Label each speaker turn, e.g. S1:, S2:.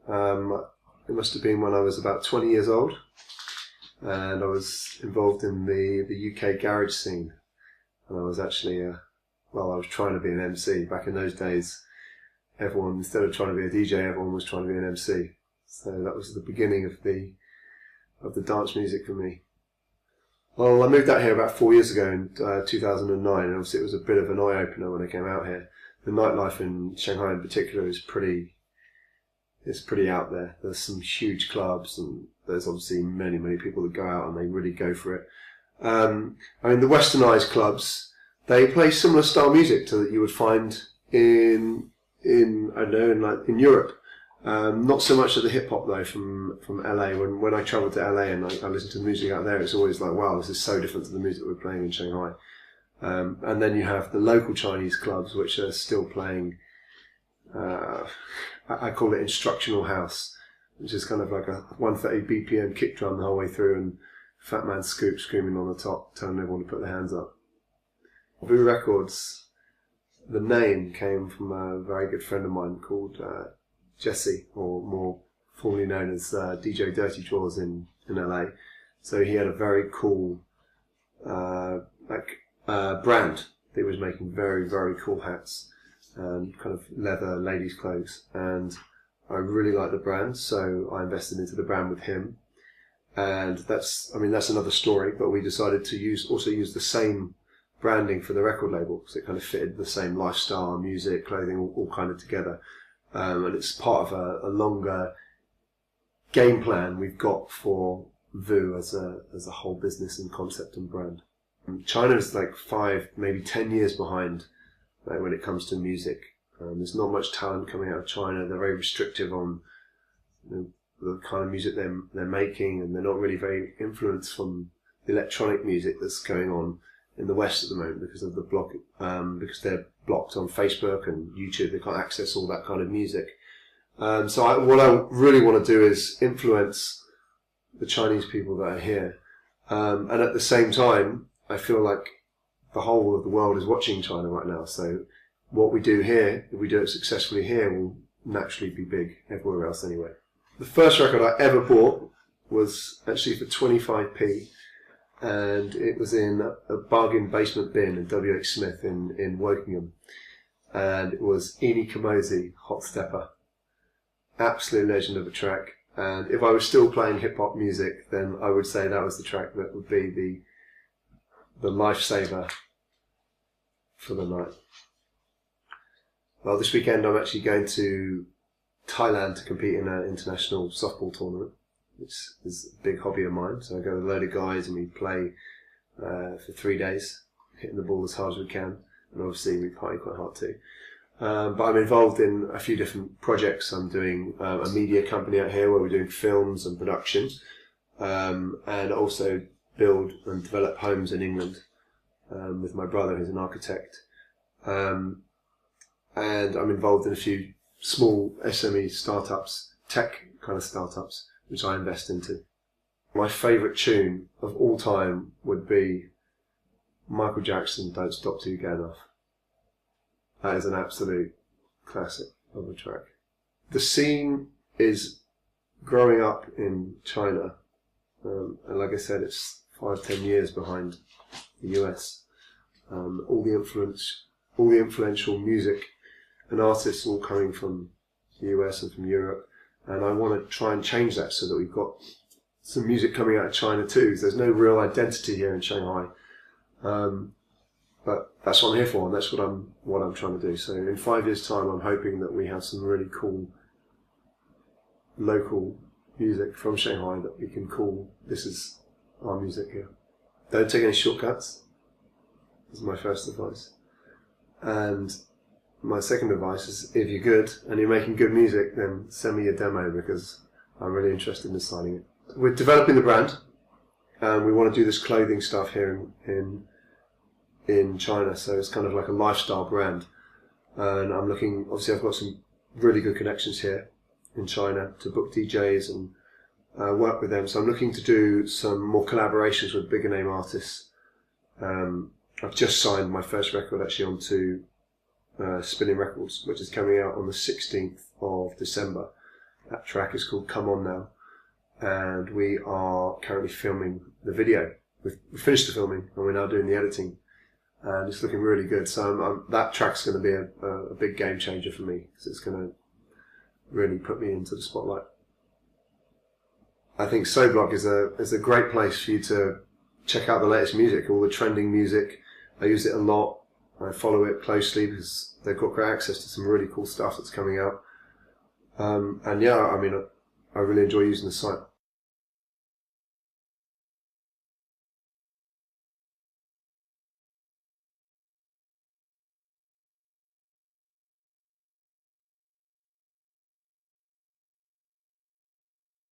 S1: It must have been when I was about 20 years old, and I was involved in the UK garage scene. And I was actually, I was trying to be an MC. Back in those days, everyone, instead of trying to be a DJ, everyone was trying to be an MC. So that was the beginning of the dance music for me. Well, I moved out here about 4 years ago in 2009, and obviously it was a bit of an eye-opener when I came out here. The nightlife in Shanghai in particular is pretty out there. There's some huge clubs, and there's obviously many people that go out and they really go for it. I mean, the westernized clubs, they play similar style music to that you would find in Europe. Not so much of the hip hop though from LA. When I travelled to LA and I listened to the music out there, it's always like, wow, this is so different to the music we're playing in Shanghai. And then you have the local Chinese clubs which are still playing, I call it instructional house, which is kind of like a 130 BPM kick drum the whole way through, and Fat Man Scoop screaming on the top, telling everyone to put their hands up. Vous Records, the name came from a very good friend of mine called Jesse, or more formerly known as DJ Dirty Drawers in LA. So he had a very cool brand. He was making very cool hats and kind of leather ladies' clothes, and I really liked the brand, so I invested into the brand with him. And that's another story, but we decided to also use the same branding for the record label, because it kind of fitted the same lifestyle, music, clothing, all kind of together. And it's part of a longer game plan we've got for Vous as a whole business and concept and brand. China is like 5, maybe 10 years behind when it comes to music. There's not much talent coming out of China. They're very restrictive on the kind of music they're making, and they're not really very influenced from the electronic music that's going on in the West at the moment because of the because they're blocked on Facebook and YouTube. They can't access all that kind of music. So what I really want to do is influence the Chinese people that are here, and at the same time, I feel like the whole of the world is watching China right now. So what we do here, if we do it successfully here, will naturally be big everywhere else anyway. The first record I ever bought was actually for 25p, and it was in a bargain basement bin in WH Smith in Wokingham, and it was Ini Kamosi, Hot Stepper. Absolute legend of a track, and if I was still playing hip hop music, then I would say that was the track that would be the lifesaver for the night. Well, this weekend I'm actually going to Thailand to compete in an international softball tournament, which is a big hobby of mine. So I go with a load of guys and we play for 3 days, hitting the ball as hard as we can, and obviously we party quite hard too. But I'm involved in a few different projects. I'm doing a media company out here where we're doing films and production, and also build and develop homes in England with my brother, who's an architect. And I'm involved in a few small SME startups, tech kind of startups, which I invest into. My favourite tune of all time would be Michael Jackson, Don't Stop Till You Get Enough. That is an absolute classic of a track. The scene is growing up in China, and like I said, it's 5-10 years behind the US. All the influential music and artists all coming from the US and from Europe, and I want to try and change that so that we've got some music coming out of China too. There's no real identity here in Shanghai, but that's what I'm here for, and that's what I'm trying to do. So in 5 years' time, I'm hoping that we have some really cool local music from Shanghai that we can call this is our music here. Don't take any shortcuts. That's my first advice. And my second advice is, if you're good and you're making good music, then send me a demo, because I'm really interested in signing it. We're developing the brand, and we want to do this clothing stuff here in China, so it's kind of like a lifestyle brand. And I'm looking, obviously I've got some really good connections here in China to book DJs and work with them, so I'm looking to do some more collaborations with bigger name artists. I've just signed my first record actually onto Spinning Records, which is coming out on the 16th of December, That track is called Come On Now, and we are currently filming the video. We've finished the filming and we're now doing the editing, and it's looking really good. So that track's going to be a big game changer for me, because it's going to really put me into the spotlight. I think sohblog is a great place for you to check out the latest music, all the trending music. I use it a lot. I follow it closely because they've got great access to some really cool stuff that's coming out. And yeah, I mean, I really enjoy using the site.